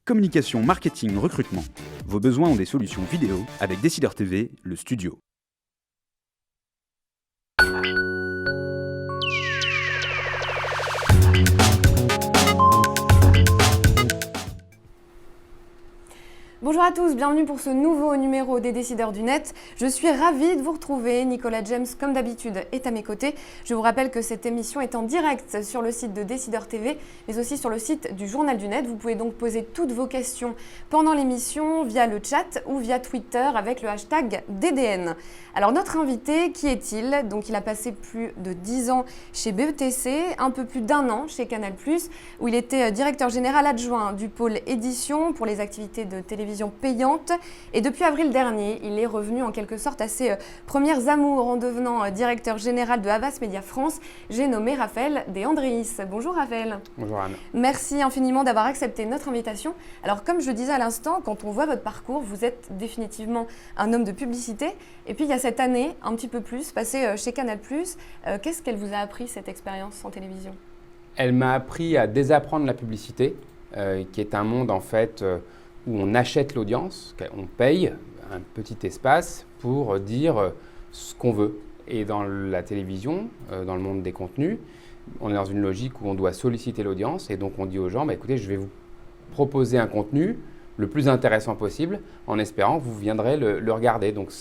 Communication, marketing, recrutement. Vos besoins ont des solutions vidéo avec Décideur TV, le studio. Bonjour à tous, bienvenue pour ce nouveau numéro des Décideurs du Net. Je suis ravie de vous retrouver. Nicolas James, comme d'habitude, est à mes côtés. Je vous rappelle que cette émission est en direct sur le site de Décideur TV, mais aussi sur le site du Journal du Net. Vous pouvez donc poser toutes vos questions pendant l'émission via le chat ou via Twitter avec le hashtag DDN. Alors notre invité, qui est-il? Donc il a passé plus de 10 ans chez BETC, un peu plus d'1 an chez Canal+, où il était directeur général adjoint du pôle édition pour les activités de télévision payante. Et depuis avril dernier, il est revenu en quelque sorte à ses premières amours en devenant directeur général de Havas Media France. J'ai nommé Raphaël De Andréis. Bonjour Raphaël. Bonjour Anne. Merci infiniment d'avoir accepté notre invitation. Alors comme je le disais à l'instant, quand on voit votre parcours, vous êtes définitivement un homme de publicité. Et puis il y a cette année, un petit peu plus, passée chez Canal+. Qu'est-ce qu'elle vous a appris cette expérience en télévision? Elle m'a appris à désapprendre la publicité, qui est un monde en fait où on achète l'audience, on paye un petit espace pour dire ce qu'on veut. Et dans la télévision, dans le monde des contenus, on est dans une logique où on doit solliciter l'audience et donc on dit aux gens, écoutez, je vais vous proposer un contenu le plus intéressant possible en espérant que vous viendrez le regarder. Donc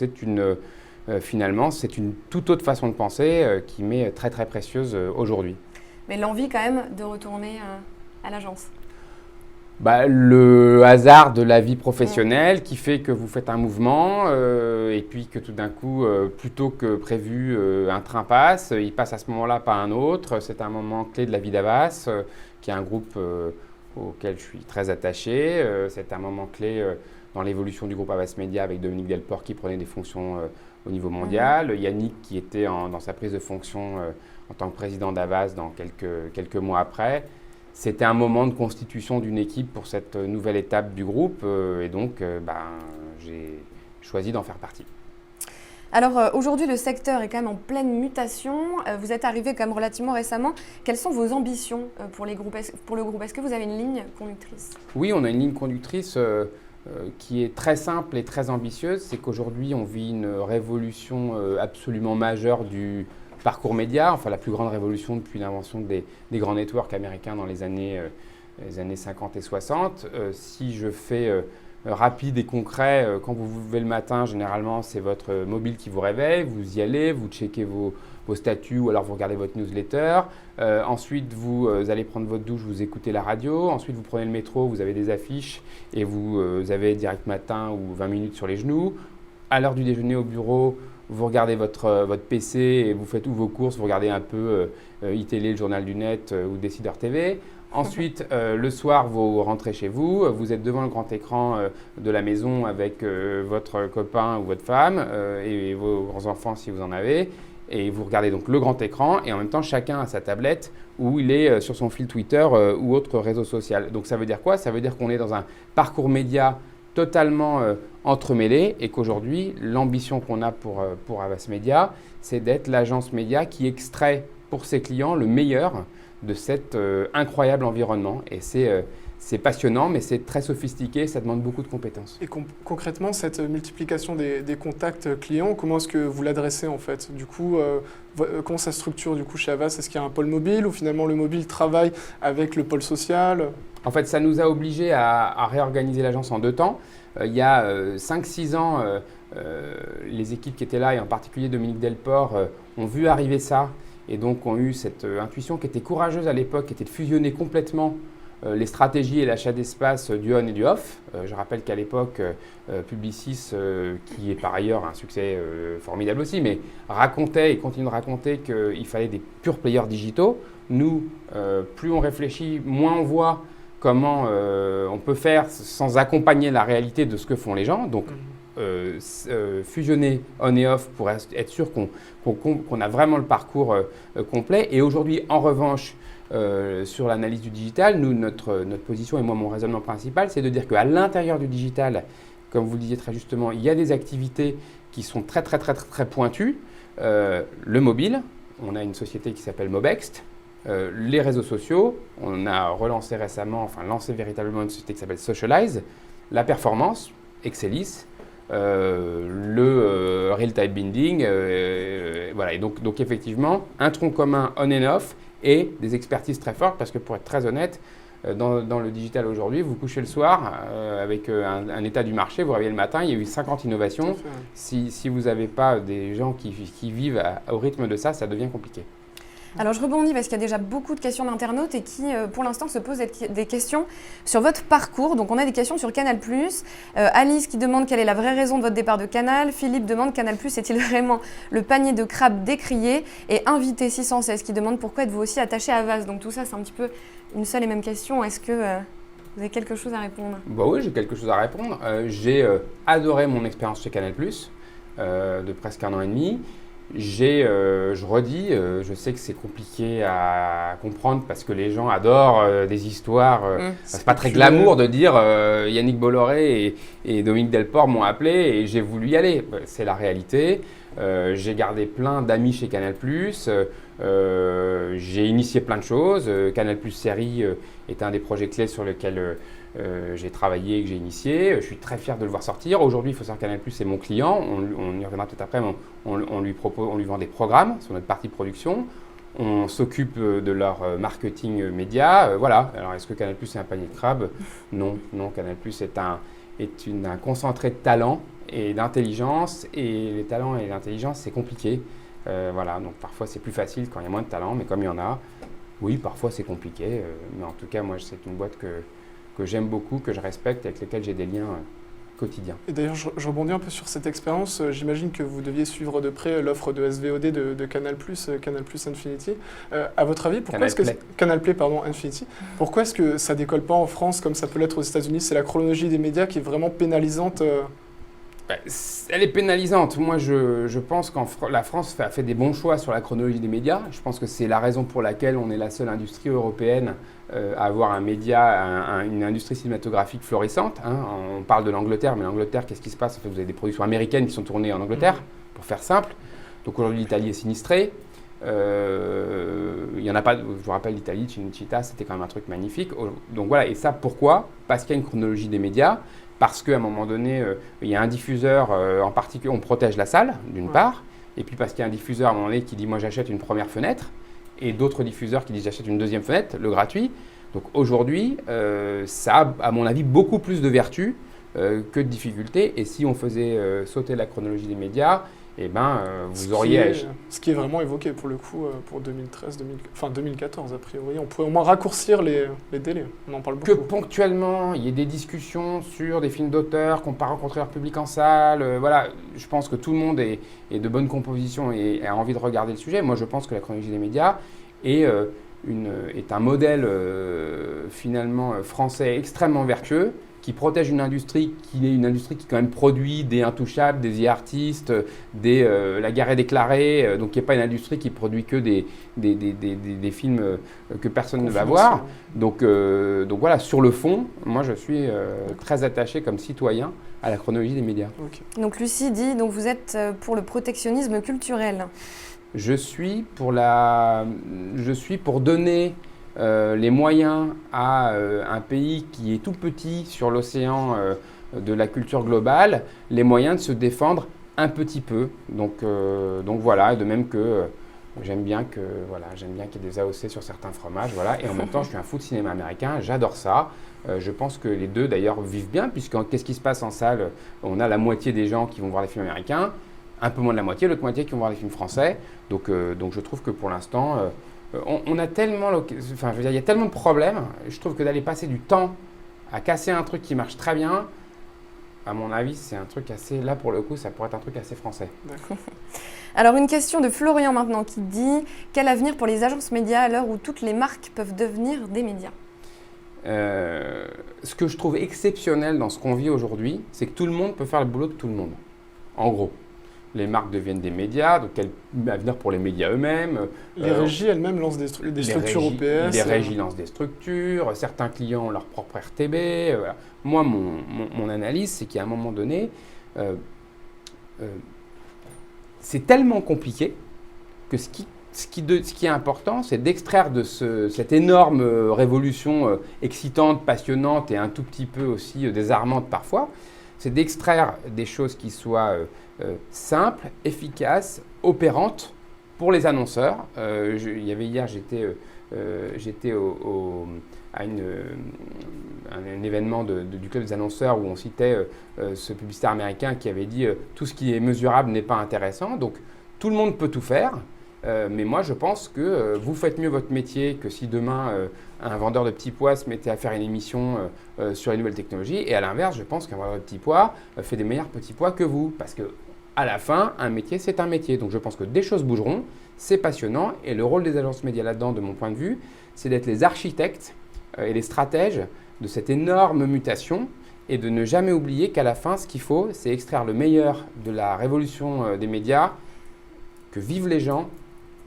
finalement, c'est une toute autre façon de penser qui m'est très très précieuse aujourd'hui. Mais l'envie quand même de retourner à l'agence? Le hasard de la vie professionnelle qui fait que vous faites un mouvement et puis que tout d'un coup, plutôt que prévu, un train passe, il passe à ce moment-là, pas un autre. C'est un moment clé de la vie d'Havas, qui est un groupe auquel je suis très attaché. C'est un moment clé dans l'évolution du groupe Havas Media avec Dominique Delport qui prenait des fonctions au niveau mondial. Yannick qui était dans sa prise de fonction en tant que président d'Havas dans quelques mois après. C'était un moment de constitution d'une équipe pour cette nouvelle étape du groupe et donc j'ai choisi d'en faire partie. Alors aujourd'hui, le secteur est quand même en pleine mutation. Vous êtes arrivé quand même relativement récemment. Quelles sont vos ambitions pour le groupe? Est-ce que vous avez une ligne conductrice? Oui, on a une ligne conductrice qui est très simple et très ambitieuse. C'est qu'aujourd'hui, on vit une révolution absolument majeure du parcours média, enfin la plus grande révolution depuis l'invention des grands networks américains dans les années 50 et 60. Si je fais rapide et concret, quand vous vous levez le matin, généralement c'est votre mobile qui vous réveille, vous y allez, vous checkez vos statuts ou alors vous regardez votre newsletter. Ensuite, vous allez prendre votre douche, vous écoutez la radio. Ensuite, vous prenez le métro, vous avez des affiches et vous avez Direct Matin ou 20 minutes sur les genoux. À l'heure du déjeuner au bureau, vous regardez votre PC et vous faites tous vos courses, vous regardez un peu iTélé, le Journal du Net ou Décideur TV. Ensuite, le soir, vous rentrez chez vous, vous êtes devant le grand écran de la maison avec votre copain ou votre femme et vos grands-enfants si vous en avez. Et vous regardez donc le grand écran et en même temps, chacun a sa tablette où il est sur son fil Twitter ou autre réseau social. Donc ça veut dire quoi? Ça veut dire qu'on est dans un parcours média totalement entremêlé et qu'aujourd'hui, l'ambition qu'on a pour Havas Media, c'est d'être l'agence média qui extrait pour ses clients le meilleur de cet incroyable environnement. Et c'est passionnant, mais c'est très sophistiqué, ça demande beaucoup de compétences. Et concrètement, cette multiplication des contacts clients, comment est-ce que vous l'adressez en fait? Du coup, comment ça se structure du coup chez Havas? Est-ce qu'il y a un pôle mobile ou finalement le mobile travaille avec le pôle social? En fait, ça nous a obligés à réorganiser l'agence en 2 temps. Il y a 5-6 ans, les équipes qui étaient là, et en particulier Dominique Delport, ont vu arriver ça et donc ont eu cette intuition qui était courageuse à l'époque, qui était de fusionner complètement les stratégies et l'achat d'espace du on et du off. Je rappelle qu'à l'époque, Publicis, qui est par ailleurs un succès formidable aussi, mais racontait et continue de raconter qu'il fallait des pure players digitaux. Nous, plus on réfléchit, moins on voit comment on peut faire sans accompagner la réalité de ce que font les gens. Donc, fusionner on et off pour être sûr qu'on a vraiment le parcours complet. Et aujourd'hui, en revanche, sur l'analyse du digital, nous, notre position et moi, mon raisonnement principal, c'est de dire qu'à l'intérieur du digital, comme vous le disiez très justement, il y a des activités qui sont très pointues. Le mobile, on a une société qui s'appelle Mobext, Les réseaux sociaux, on a relancé récemment, lancé véritablement une société qui s'appelle Socialize, la performance, Excelis, le real-time binding, voilà. Et donc effectivement, un tronc commun on and off et des expertises très fortes, parce que pour être très honnête, dans le digital aujourd'hui, vous couchez le soir avec un état du marché, vous réveillez le matin, il y a eu 50 innovations. Si vous n'avez pas des gens qui vivent au rythme de ça, ça devient compliqué. Alors je rebondis parce qu'il y a déjà beaucoup de questions d'internautes et qui pour l'instant se posent des questions sur votre parcours. Donc on a des questions sur Canal+. Alice qui demande quelle est la vraie raison de votre départ de Canal. Philippe demande Canal+ est-il vraiment le panier de crabes décrié. Et Invité 616 qui demande pourquoi êtes-vous aussi attaché à Havas. Donc tout ça c'est un petit peu une seule et même question. Est-ce que vous avez quelque chose à répondre? Bah oui, j'ai quelque chose à répondre. J'ai adoré mon expérience chez Canal+, de presque 1 an et demi. Je redis, je sais que c'est compliqué à comprendre parce que les gens adorent des histoires. C'est pas très glamour de dire Yannick Bolloré et Dominique Delport m'ont appelé et j'ai voulu y aller. C'est la réalité. J'ai gardé plein d'amis chez Canal+. J'ai initié plein de choses. Canal+ Série est un des projets clés sur lesquels j'ai travaillé et que j'ai initié. Je suis très fier de le voir sortir. Aujourd'hui, il faut savoir que Canal+ est mon client. On y reviendra peut-être après, mais on lui vend des programmes sur notre partie production. On s'occupe de leur marketing média. Voilà. Alors, est-ce que Canal+ est un panier de crabes? Non. Canal+ est un concentré de talent et d'intelligence. Et les talents et l'intelligence, c'est compliqué. Voilà. Donc, parfois, c'est plus facile quand il y a moins de talent. Mais comme il y en a, oui, parfois, c'est compliqué. Mais en tout cas, moi, c'est une boîte que j'aime beaucoup, que je respecte, avec lesquels j'ai des liens quotidiens. Et d'ailleurs, je rebondis un peu sur cette expérience. J'imagine que vous deviez suivre de près l'offre de SVOD de Canal+, Canal+ Infinity. À votre avis, pourquoi est-ce que Canal Play, pardon, Infinity. Pourquoi est-ce que ça décolle pas en France comme ça peut l'être aux États-Unis? C'est la chronologie des médias qui est vraiment pénalisante. Elle est pénalisante. Moi, je pense que la France a fait des bons choix sur la chronologie des médias. Je pense que c'est la raison pour laquelle on est la seule industrie européenne à avoir une industrie cinématographique florissante. Hein. On parle de l'Angleterre, mais l'Angleterre, qu'est-ce qui se passe? En fait, vous avez des productions américaines qui sont tournées en Angleterre, pour faire simple. Donc aujourd'hui, l'Italie est sinistrée. Il y en a pas. Je vous rappelle, l'Italie, Cinecittà, c'était quand même un truc magnifique. Donc voilà. Et ça, pourquoi? Parce qu'il y a une chronologie des médias. Parce qu'à un moment donné, il y a un diffuseur en particulier, on protège la salle, d'une part, et puis parce qu'il y a un diffuseur à un moment donné qui dit « moi j'achète une première fenêtre », et d'autres diffuseurs qui disent « j'achète une deuxième fenêtre », le gratuit. Donc aujourd'hui, ça a, à mon avis, beaucoup plus de vertus que de difficultés, et si on faisait sauter la chronologie des médias, eh ben, vous auriez... Ce qui est vraiment évoqué pour le coup pour 2014 a priori. On pourrait au moins raccourcir les délais, on en parle beaucoup. Que ponctuellement, il y ait des discussions sur des films d'auteur, qu'on pas rencontrer leur public en salle. Voilà, je pense que tout le monde est de bonne composition et a envie de regarder le sujet. Moi, je pense que la chronologie des médias est un modèle finalement français extrêmement vertueux, qui protège une industrie qui est une industrie qui quand même produit des Intouchables, des The Artists, La Guerre est déclarée, donc qui n'est pas une industrie qui produit que des films que personne ne va voir. Donc voilà, sur le fond, moi je suis très attaché comme citoyen à la chronologie des médias. Okay. Donc Lucie dit, donc vous êtes pour le protectionnisme culturel. Je suis pour donner les moyens à un pays qui est tout petit sur l'océan de la culture globale, les moyens de se défendre un petit peu. Donc voilà, de même que j'aime bien qu'il y ait des AOC sur certains fromages, voilà. Et en même temps, je suis un fou de cinéma américain, j'adore ça. Je pense que les deux d'ailleurs vivent bien, puisque qu'est-ce qui se passe en salle? On a la moitié des gens qui vont voir des films américains, un peu moins de la moitié, l'autre moitié qui vont voir des films français. Donc je trouve que pour l'instant... on a tellement, il y a tellement de problèmes. Je trouve que d'aller passer du temps à casser un truc qui marche très bien, à mon avis, c'est un truc assez, là pour le coup, ça pourrait être un truc assez français. Alors une question de Florian maintenant qui dit « Quel avenir pour les agences médias à l'heure où toutes les marques peuvent devenir des médias ?» Ce que je trouve exceptionnel dans ce qu'on vit aujourd'hui, c'est que tout le monde peut faire le boulot de tout le monde, en gros. Les marques deviennent des médias, donc quel avenir pour les médias eux-mêmes. Les régies elles-mêmes lancent des structures OPS. Les régies lancent des structures, certains clients ont leur propre RTB. Voilà. Moi, mon analyse, c'est qu'à un moment donné, c'est tellement compliqué que ce qui ce qui est important, c'est d'extraire de cette énorme révolution excitante, passionnante et un tout petit peu aussi désarmante parfois, c'est d'extraire des choses qui soient simples, efficaces, opérantes pour les annonceurs. Il y avait hier, j'étais à un événement du club des annonceurs où on citait ce publicitaire américain qui avait dit tout ce qui est mesurable n'est pas intéressant. Donc tout le monde peut tout faire, mais moi je pense que vous faites mieux votre métier que si demain un vendeur de petits pois se mettait à faire une émission sur les nouvelles technologies. Et à l'inverse, je pense qu'un vendeur de petits pois fait des meilleurs petits pois que vous, parce que à la fin, un métier, c'est un métier. Donc je pense que des choses bougeront, c'est passionnant. Et le rôle des agences médias là-dedans, de mon point de vue, c'est d'être les architectes et les stratèges de cette énorme mutation et de ne jamais oublier qu'à la fin, ce qu'il faut, c'est extraire le meilleur de la révolution des médias que vivent les gens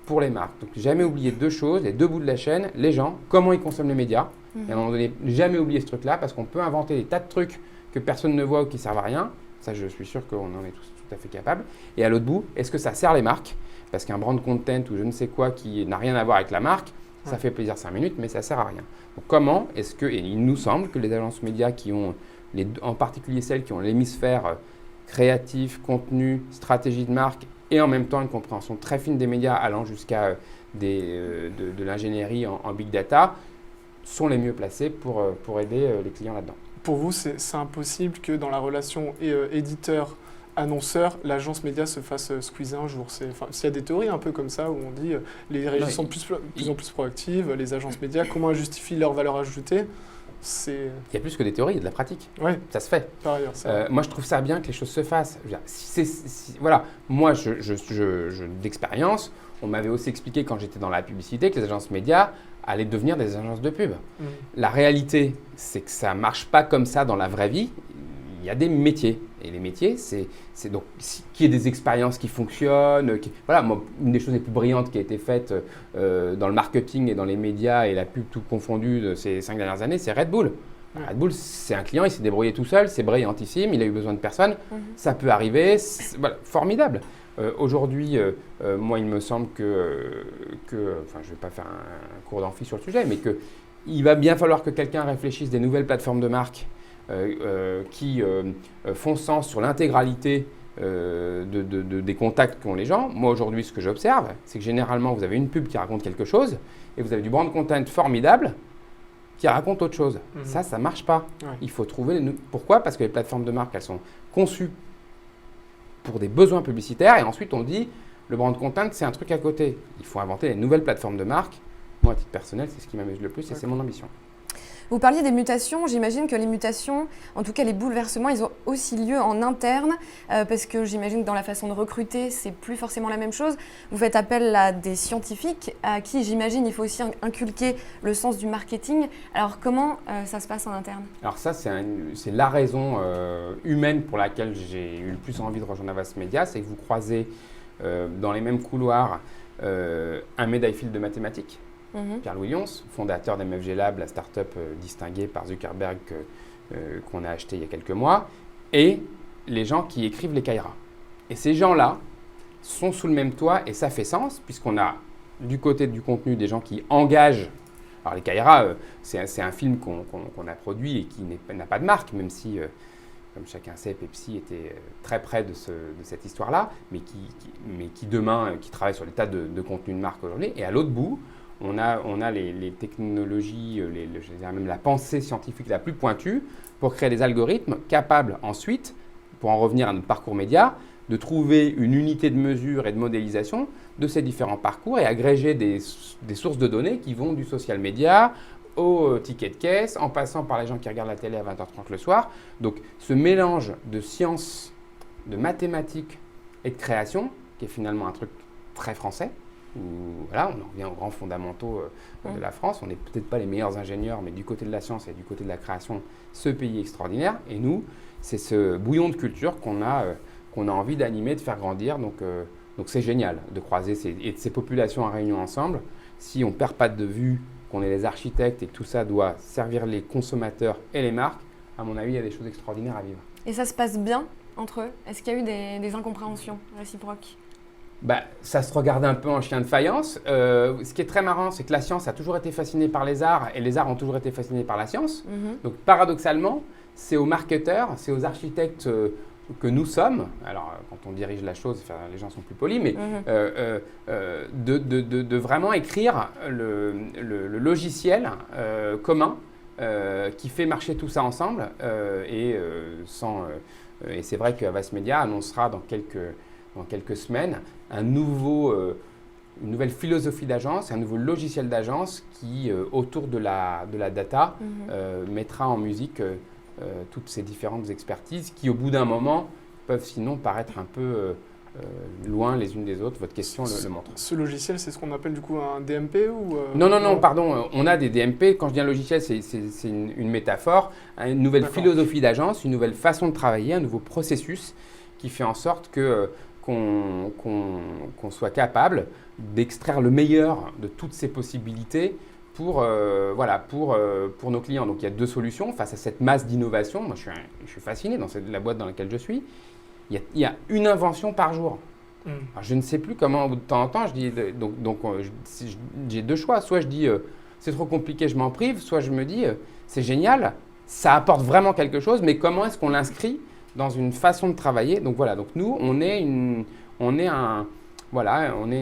pour les marques. Donc jamais oublier deux choses, les deux bouts de la chaîne, les gens, comment ils consomment les médias. Et à un moment donné, jamais oublier ce truc-là parce qu'on peut inventer des tas de trucs que personne ne voit ou qui ne servent à rien. Ça, je suis sûr qu'on en est tous tout à fait capable. Et à l'autre bout, est-ce que ça sert les marques? Parce qu'un brand content ou je ne sais quoi qui n'a rien à voir avec la marque, ça fait plaisir 5 minutes, mais ça ne sert à rien. Donc comment est-ce que, et il nous semble que les agences médias qui ont, en particulier celles qui ont l'hémisphère créatif, contenu, stratégie de marque et en même temps une compréhension très fine des médias allant jusqu'à de l'ingénierie en big data, sont les mieux placées pour aider les clients là-dedans. Pour vous, c'est impossible que dans la relation éditeur-annonceur, l'agence média se fasse squeezer un jour. S'il y a des théories un peu comme ça où on dit les régies sont de plus en plus proactives, les agences médias, comment elles justifient leur valeur ajoutée? Il y a plus que des théories, il y a de la pratique. Ouais. Ça se fait. Par ailleurs, moi, je trouve ça bien que les choses se fassent. Je veux dire, voilà, moi, d'expérience, on m'avait aussi expliqué quand j'étais dans la publicité que les agences médias allaient devenir des agences de pub. La réalité, c'est que ça ne marche pas comme ça dans la vraie vie. Il y a des métiers. Et les métiers, c'est donc qu'il y ait des expériences qui fonctionnent. Voilà, moi, une des choses les plus brillantes qui a été faite dans le marketing et dans les médias et la pub tout confondu de ces 5 dernières années, c'est Red Bull. Red Bull, c'est un client, il s'est débrouillé tout seul, c'est brillantissime, il a eu besoin de personne. Ça peut arriver, voilà, formidable. Aujourd'hui, moi, il me semble enfin, je ne vais pas faire un cours d'amphi sur le sujet, mais qu'il va bien falloir que quelqu'un réfléchisse des nouvelles plateformes de marque qui font sens sur l'intégralité des contacts qu'ont les gens. Moi, aujourd'hui, ce que j'observe, c'est que généralement, vous avez une pub qui raconte quelque chose et vous avez du brand content formidable qui raconte autre chose. Ça ne marche pas. Ouais. Il faut trouver… Pourquoi? Parce que les plateformes de marque, elles sont conçues pour des besoins publicitaires et ensuite, on dit le brand content, c'est un truc à côté. Il faut inventer les nouvelles plateformes de marque. Moi, à titre personnel, c'est ce qui m'amuse le plus et c'est mon ambition. Vous parliez des mutations, j'imagine que les mutations, en tout cas les bouleversements, ils ont aussi lieu en interne, parce que j'imagine que dans la façon de recruter, c'est plus forcément la même chose. Vous faites appel à des scientifiques, à qui j'imagine il faut aussi inculquer le sens du marketing. Alors comment ça se passe en interne? Alors ça, c'est la raison humaine pour laquelle j'ai eu le plus envie de rejoindre Havas Media, c'est que vous croisez dans les mêmes couloirs un médaille Fields de mathématiques, Pierre-Louis Lyons, fondateur d'MFG Lab, la start-up distinguée par Zuckerberg qu'on a acheté il y a quelques mois, et les gens qui écrivent les Caïras. Et ces gens-là sont sous le même toit et ça fait sens puisqu'on a du côté du contenu des gens qui engagent. Alors les Caïras, c'est un film qu'on a produit et qui n'a pas de marque, même si, comme chacun sait, Pepsi était très près de cette histoire-là, mais qui demain, qui travaille sur des tas de contenus de marque aujourd'hui. Et à l'autre bout, on a les technologies, je dirais même la pensée scientifique la plus pointue pour créer des algorithmes capables ensuite, pour en revenir à notre parcours média, de trouver une unité de mesure et de modélisation de ces différents parcours et agréger des sources de données qui vont du social media au ticket de caisse, en passant par les gens qui regardent la télé à 20h30 le soir. Donc ce mélange de sciences, de mathématiques et de création, qui est finalement un truc très français, où voilà, on en revient aux grands fondamentaux de la France. On n'est peut-être pas les meilleurs ingénieurs, mais du côté de la science et du côté de la création, ce pays est extraordinaire. Et nous, c'est ce bouillon de culture qu'on a envie d'animer, de faire grandir. Donc c'est génial de croiser ces populations en réunion ensemble. Si on ne perd pas de vue qu'on est les architectes et que tout ça doit servir les consommateurs et les marques, à mon avis, il y a des choses extraordinaires à vivre. Et ça se passe bien entre eux? Est-ce qu'il y a eu des incompréhensions réciproques? Ça se regarde un peu en chien de faïence. Ce qui est très marrant, c'est que la science a toujours été fascinée par les arts et les arts ont toujours été fascinés par la science. Donc paradoxalement, c'est aux marketeurs, c'est aux architectes que nous sommes, alors quand on dirige la chose, les gens sont plus polis, mais de vraiment écrire le logiciel commun qui fait marcher tout ça ensemble. Et c'est vrai qu'Havas Media annoncera dans quelques semaines une nouvelle philosophie d'agence, un nouveau logiciel d'agence qui, autour de la data, mettra en musique toutes ces différentes expertises qui, au bout d'un moment, peuvent sinon paraître un peu loin les unes des autres. Votre question le montre. Ce logiciel, c'est ce qu'on appelle du coup un DMP ou Non, pardon. On a des DMP. Quand je dis un logiciel, c'est une métaphore, une nouvelle philosophie d'agence, une nouvelle façon de travailler, un nouveau processus qui fait en sorte qu'on soit capable d'extraire le meilleur de toutes ces possibilités pour nos clients. Donc il y a deux solutions face à cette masse d'innovation. Moi, je suis fasciné dans la boîte dans laquelle je suis. Il y a une invention par jour. Alors, je ne sais plus comment, de temps en temps, je dis. J'ai deux choix. Soit je dis c'est trop compliqué, je m'en prive. Soit je me dis c'est génial, ça apporte vraiment quelque chose, mais comment est-ce qu'on l'inscrit dans une façon de travailler? Donc voilà. Donc nous, on est une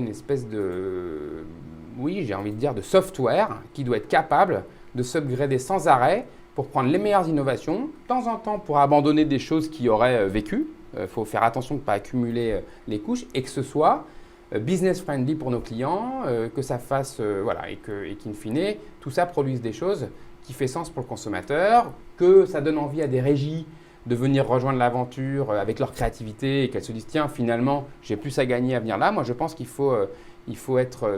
espèce de j'ai envie de dire de software qui doit être capable de s'upgrader sans arrêt pour prendre les meilleures innovations, de temps en temps pour abandonner des choses qui auraient vécu. Il faut faire attention de ne pas accumuler les couches et que ce soit business friendly pour nos clients, que ça fasse, et qu'in fine, tout ça produise des choses qui fait sens pour le consommateur, que ça donne envie à des régies de venir rejoindre l'aventure avec leur créativité et qu'elles se disent tiens, finalement, j'ai plus à gagner à venir là. Moi, je pense qu'il faut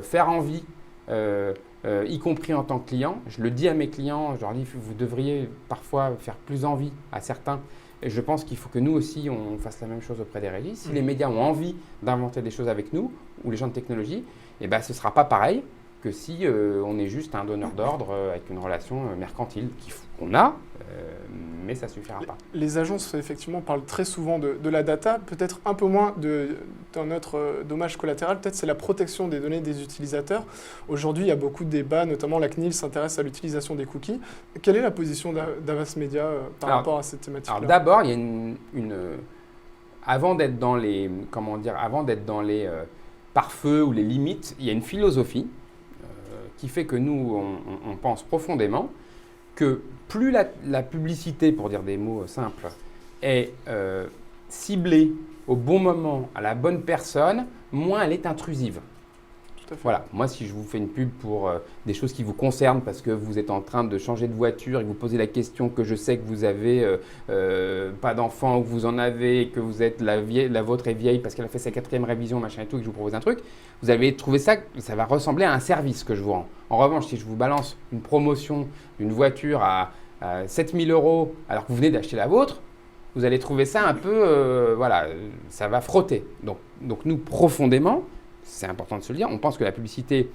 faire envie, y compris en tant que client. Je le dis à mes clients, je leur dis vous devriez parfois faire plus envie à certains. Et je pense qu'il faut que nous aussi, on fasse la même chose auprès des régies. Si les médias ont envie d'inventer des choses avec nous, ou les gens de technologie, ce ne sera pas pareil que si on est juste un donneur d'ordre avec une relation mercantile qu'on a, mais ça ne suffira pas. Les agences, effectivement, parlent très souvent de la data, peut-être un peu moins d'un autre dommage collatéral, peut-être c'est la protection des données des utilisateurs. Aujourd'hui, il y a beaucoup de débats, notamment la CNIL s'intéresse à l'utilisation des cookies. Quelle est la position d'Havas Media par rapport à cette thématique-là? Alors d'abord, il y a avant d'être dans les pare-feux ou les limites, il y a une philosophie qui fait que nous, on pense profondément que plus la publicité, pour dire des mots simples, est ciblée au bon moment, à la bonne personne, moins elle est intrusive. Tout à fait. Voilà, moi si je vous fais une pub pour des choses qui vous concernent parce que vous êtes en train de changer de voiture et que vous posez la question que je sais que vous avez pas d'enfant ou que vous en avez et que vous êtes la vôtre est vieille parce qu'elle a fait sa 4e révision, machin et tout, et que je vous propose un truc, vous allez trouver ça va ressembler à un service que je vous rends. En revanche, si je vous balance une promotion d'une voiture à 7 000 € alors que vous venez d'acheter la vôtre, vous allez trouver ça un peu, ça va frotter. Donc nous, profondément, c'est important de se le dire, on pense que la publicité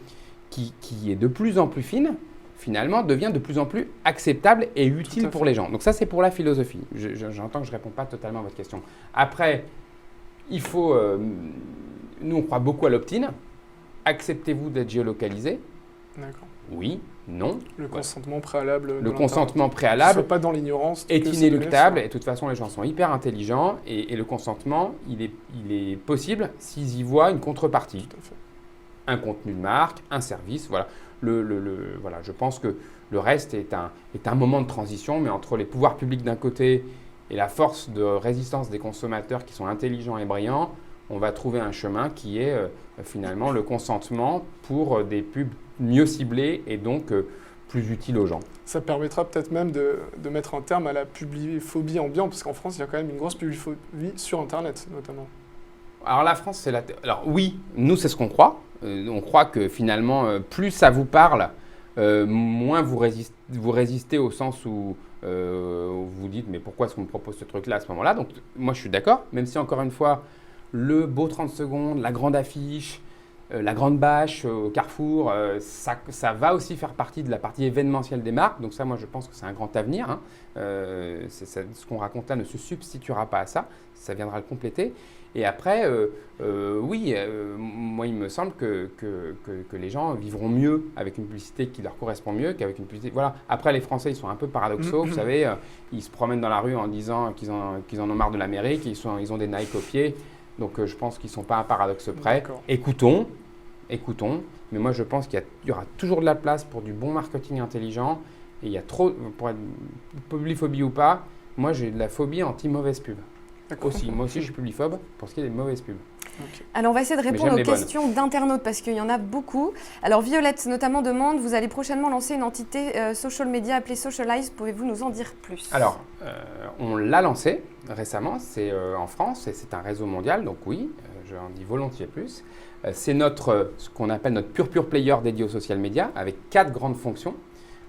qui est de plus en plus fine, finalement, devient de plus en plus acceptable et utile pour les gens. Donc ça, c'est pour la philosophie. J'entends que je ne réponds pas totalement à votre question. Après, il faut… nous, on croit beaucoup à l'opt-in. Acceptez-vous d'être géolocalisé? D'accord. Oui, non. Le consentement préalable. Le consentement préalable pas dans l'ignorance. est inéluctable. Et de toute façon, les gens sont hyper intelligents. Et le consentement, il est possible s'ils y voient une contrepartie. Tout à fait. Un contenu de marque, un service. Voilà. Je pense que le reste est un moment de transition. Mais entre les pouvoirs publics d'un côté et la force de résistance des consommateurs qui sont intelligents et brillants, on va trouver un chemin qui est finalement le consentement pour des pubs mieux ciblées et donc plus utiles aux gens. Ça permettra peut-être même de mettre un terme à la publiphobie ambiante, parce qu'en France, il y a quand même une grosse publiphobie sur Internet, notamment. Alors la France, c'est Alors oui, nous, c'est ce qu'on croit. On croit que finalement, plus ça vous parle, moins vous résistez au sens où vous dites « mais pourquoi est-ce qu'on me propose ce truc-là à ce moment-là ?» Donc moi, je suis d'accord, même si encore une fois, le beau 30 secondes, la grande affiche, la Grande Bâche au Carrefour, ça va aussi faire partie de la partie événementielle des marques. Donc ça, moi, je pense que c'est un grand avenir. Hein. Ce qu'on raconte là ne se substituera pas à ça. Ça viendra le compléter. Et après, oui, moi, il me semble que les gens vivront mieux avec une publicité qui leur correspond mieux qu'avec une publicité. Voilà. Après, les Français, ils sont un peu paradoxaux. Vous savez, ils se promènent dans la rue en disant qu'ils en ont marre de l'Amérique, ils ont des Nike aux pieds. Donc, je pense qu'ils ne sont pas à un paradoxe près. Écoutons. Mais moi, je pense qu'il y aura toujours de la place pour du bon marketing intelligent. Et il y a trop, pour être publiphobie ou pas, moi, j'ai de la phobie anti-mauvaise pub. Aussi, moi aussi, je suis publiphobe pour ce qui est des mauvaises pubs. Okay. Alors, on va essayer de répondre aux questions d'internautes parce qu'il y en a beaucoup. Alors, Violette notamment demande, vous allez prochainement lancer une entité social media appelée Socialize. Pouvez-vous nous en dire plus? Alors, on l'a lancé récemment. C'est en France et c'est un réseau mondial. Donc oui, j'en dis volontiers plus. C'est ce qu'on appelle notre pure player dédié au social media avec 4 grandes fonctions.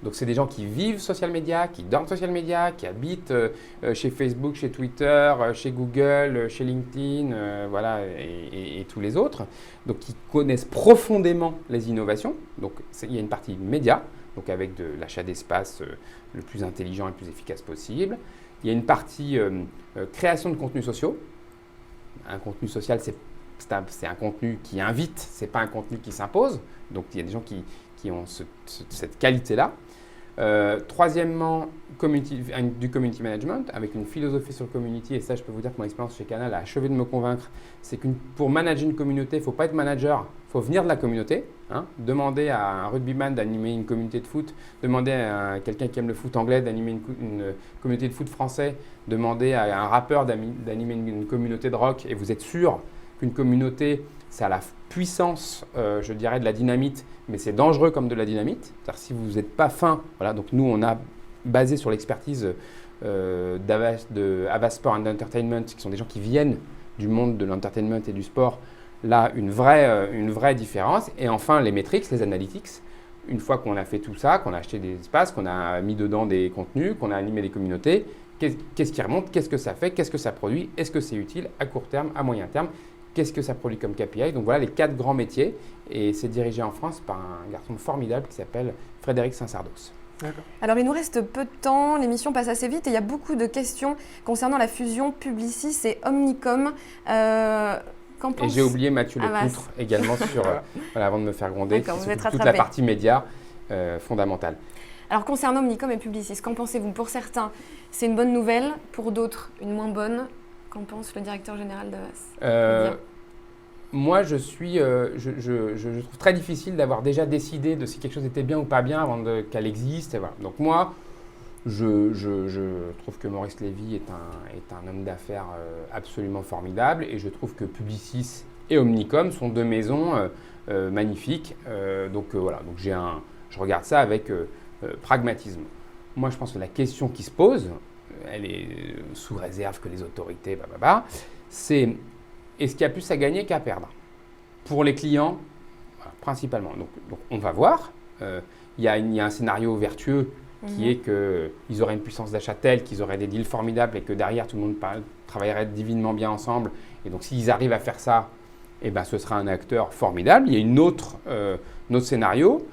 Donc, c'est des gens qui vivent social media, qui dorment social media, qui habitent chez Facebook, chez Twitter, chez Google, chez LinkedIn, voilà, et tous les autres. Donc, qui connaissent profondément les innovations. Donc, il y a une partie média, donc avec de l'achat d'espace le plus intelligent et le plus efficace possible. Il y a une partie création de contenus sociaux. Un contenu social, c'est un contenu qui invite, ce n'est pas un contenu qui s'impose. Donc, il y a des gens qui ont cette qualité-là. Troisièmement, du community management avec une philosophie sur le community. Et ça, je peux vous dire que mon expérience chez Canal a achevé de me convaincre. C'est que pour manager une communauté, il ne faut pas être manager, il faut venir de la communauté. Hein. Demander à un rugbyman d'animer une communauté de foot, demander à quelqu'un qui aime le foot anglais d'animer une communauté de foot français, demander à un rappeur d'animer une communauté de rock. Et vous êtes sûr qu'une communauté, ça a la puissance, je dirais, de la dynamite, mais c'est dangereux comme de la dynamite. C'est-à-dire si vous n'êtes pas fin, voilà, donc nous, on a basé sur l'expertise d'Avas Sport and Entertainment, qui sont des gens qui viennent du monde de l'entertainment et du sport, là, une vraie différence. Et enfin, les metrics, les analytics. Une fois qu'on a fait tout ça, qu'on a acheté des espaces, qu'on a mis dedans des contenus, qu'on a animé des communautés, qu'est-ce qui remonte, qu'est-ce que ça fait, qu'est-ce que ça produit, est-ce que c'est utile à court terme, à moyen terme? Qu'est-ce que ça produit comme KPI? Donc voilà les 4 grands métiers et c'est dirigé en France par un garçon formidable qui s'appelle Frédéric Saint-Sardos. Alors il nous reste peu de temps, l'émission passe assez vite et il y a beaucoup de questions concernant la fusion Publicis et Omnicom. Et j'ai oublié Mathieu Lecoutre également avant de me faire gronder, c'est toute la partie média fondamentale. Alors concernant Omnicom et Publicis, qu'en pensez-vous? Pour certains, c'est une bonne nouvelle, pour d'autres, une moins bonne. Qu'en pense le directeur général d'Avas? Moi, je trouve très difficile d'avoir déjà décidé de si quelque chose était bien ou pas bien avant qu'elle existe. Et voilà. Donc moi, je trouve que Maurice Lévy est un homme d'affaires absolument formidable et je trouve que Publicis et Omnicom sont 2 maisons magnifiques. Donc je regarde ça avec pragmatisme. Moi, je pense que la question qui se pose, elle est sous réserve que les autorités, c'est est-ce qu'il y a plus à gagner qu'à perdre? Pour les clients, voilà, principalement. Donc, on va voir. Il y a un scénario vertueux qui est qu'ils auraient une puissance d'achat telle, qu'ils auraient des deals formidables et que derrière, tout le monde travaillerait divinement bien ensemble. Et donc, s'ils arrivent à faire ça, ce sera un acteur formidable. Il y a un autre scénario,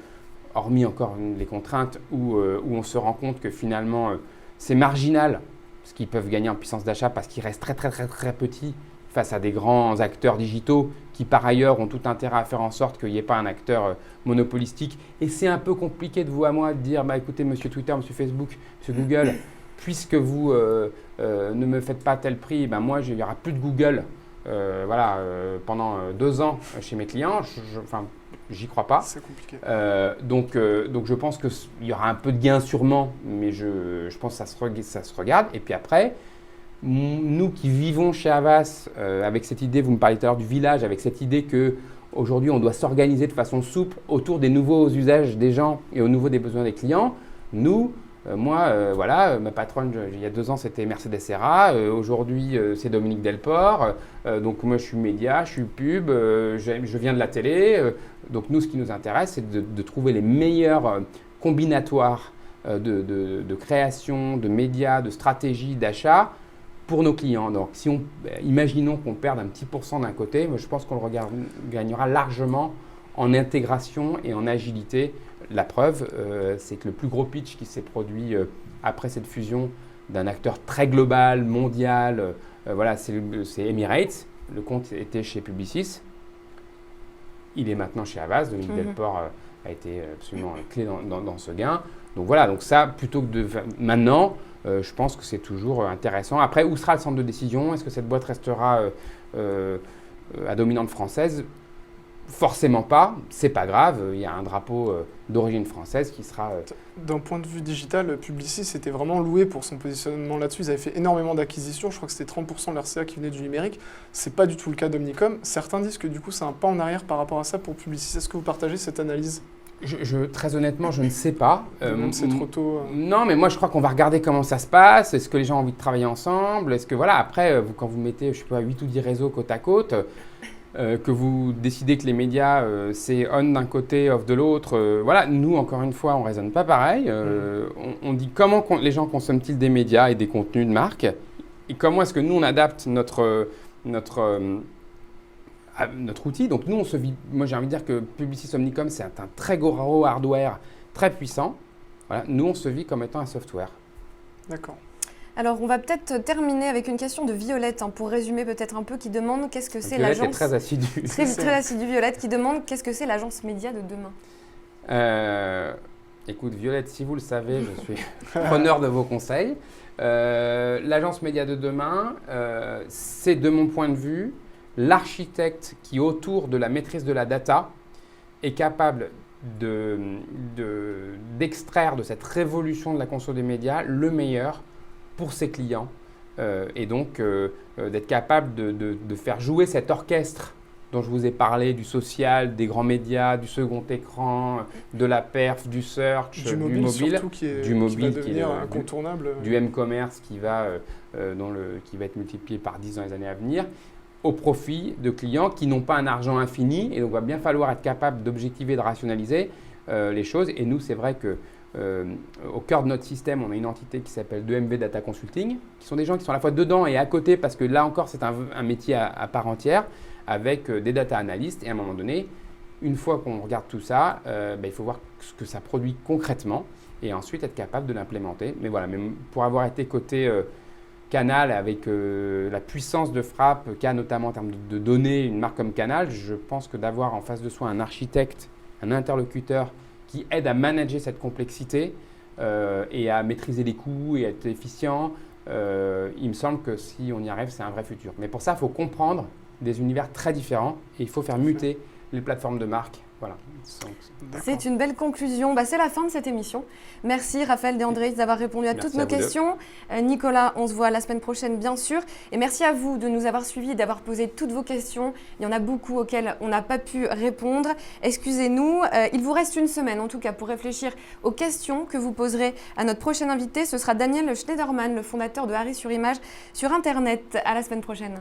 hormis encore les contraintes où on se rend compte que finalement, c'est marginal ce qu'ils peuvent gagner en puissance d'achat parce qu'ils restent très, très, très, très petits face à des grands acteurs digitaux qui, par ailleurs, ont tout intérêt à faire en sorte qu'il n'y ait pas un acteur monopolistique. Et c'est un peu compliqué de vous à moi de dire écoutez, monsieur Twitter, monsieur Facebook, monsieur Google, puisque vous ne me faites pas tel prix, moi, il n'y aura plus de Google pendant 2 ans chez mes clients. J'y crois pas. C'est compliqué. Donc je pense qu'il y aura un peu de gain sûrement, mais je pense que ça se regarde. Et puis après, nous qui vivons chez Havas, avec cette idée, vous me parliez tout à l'heure du village, avec cette idée qu'aujourd'hui on doit s'organiser de façon souple autour des nouveaux usages des gens et au niveau des besoins des clients, nous, ma patronne, il y a 2 ans, c'était Mercedes Serra. Aujourd'hui, c'est Dominique Delport. Donc, moi, je suis média, je suis pub, je viens de la télé. Donc, nous, ce qui nous intéresse, c'est de trouver les meilleurs combinatoires de création, de médias, de stratégie, d'achat pour nos clients. Donc, si imaginons qu'on perde un petit pourcent d'un côté, moi, je pense qu'on le gagnera largement en intégration et en agilité. La preuve, c'est que le plus gros pitch qui s'est produit après cette fusion d'un acteur très global, mondial, voilà, c'est Emirates. Le compte était chez Publicis. Il est maintenant chez Havas. Dominique Delport a été absolument clé dans ce gain. Donc voilà, donc ça, plutôt que de maintenant, je pense que c'est toujours intéressant. Après, où sera le centre de décision? Est-ce que cette boîte restera à dominante française? Forcément pas, c'est pas grave, il y a un drapeau d'origine française qui sera… D'un point de vue digital, Publicis était vraiment loué pour son positionnement là-dessus. Ils avaient fait énormément d'acquisitions, je crois que c'était 30% de leur CA qui venait du numérique. C'est pas du tout le cas d'Omnicom. Certains disent que du coup c'est un pas en arrière par rapport à ça pour Publicis. Est-ce que vous partagez cette analyse? Très honnêtement, je ne sais pas. C'est trop tôt. Non, mais moi je crois qu'on va regarder comment ça se passe. Est-ce que les gens ont envie de travailler ensemble? Est-ce que voilà, après, quand vous mettez, je sais pas, 8 ou 10 réseaux côte à côte, que vous décidez que les médias, c'est on d'un côté, off de l'autre. Voilà, nous, encore une fois, on ne raisonne pas pareil. On dit comment les gens consomment-ils des médias et des contenus de marque, et comment est-ce que nous, on adapte notre outil. Donc nous, on se vit, moi j'ai envie de dire que Publicis Omnicom, c'est un très gros hardware très puissant. Voilà, nous, on se vit comme étant un software. D'accord. Alors, on va peut-être terminer avec une question de Violette, pour résumer peut-être un peu, qui demande qu'est-ce que c'est l'agence… Violette est très assidue. Très assidue, Violette, qui demande qu'est-ce que c'est l'agence média de demain. Écoute, Violette, si vous le savez, je suis preneur de vos conseils. L'agence média de demain, c'est de mon point de vue, l'architecte qui, autour de la maîtrise de la data, est capable d'extraire de cette révolution de la conso des médias le meilleur pour ses clients, et donc d'être capable de faire jouer cet orchestre dont je vous ai parlé, du social, des grands médias, du second écran, de la perf, du search, du mobile surtout, qui va devenir incontournable. Du m-commerce qui va être multiplié par 10 dans les années à venir, au profit de clients qui n'ont pas un argent infini, et donc il va bien falloir être capable d'objectiver, de rationaliser les choses. Et nous, c'est vrai que au cœur de notre système, on a une entité qui s'appelle 2MV Data Consulting, qui sont des gens qui sont à la fois dedans et à côté, parce que là encore, c'est un métier à part entière, avec des data analystes. Et à un moment donné, une fois qu'on regarde tout ça, il faut voir ce que ça produit concrètement et ensuite être capable de l'implémenter. Mais voilà, même pour avoir été côté Canal, avec la puissance de frappe qu'a notamment en termes de données une marque comme Canal, je pense que d'avoir en face de soi un architecte, un interlocuteur qui aide à manager cette complexité et à maîtriser les coûts et à être efficient, il me semble que si on y arrive, c'est un vrai futur. Mais pour ça, il faut comprendre des univers très différents et il faut faire muter les plateformes de marque. Voilà. C'est une belle conclusion. C'est la fin de cette émission. Merci Raphaël De Andrés d'avoir répondu à toutes nos questions. Nicolas, on se voit la semaine prochaine bien sûr. Et merci à vous de nous avoir suivis, d'avoir posé toutes vos questions. Il y en a beaucoup auxquelles on n'a pas pu répondre. Excusez-nous. Il vous reste une semaine en tout cas pour réfléchir aux questions que vous poserez à notre prochain invité. Ce sera Daniel Schneiderman, le fondateur de Harry sur Image sur Internet. À la semaine prochaine.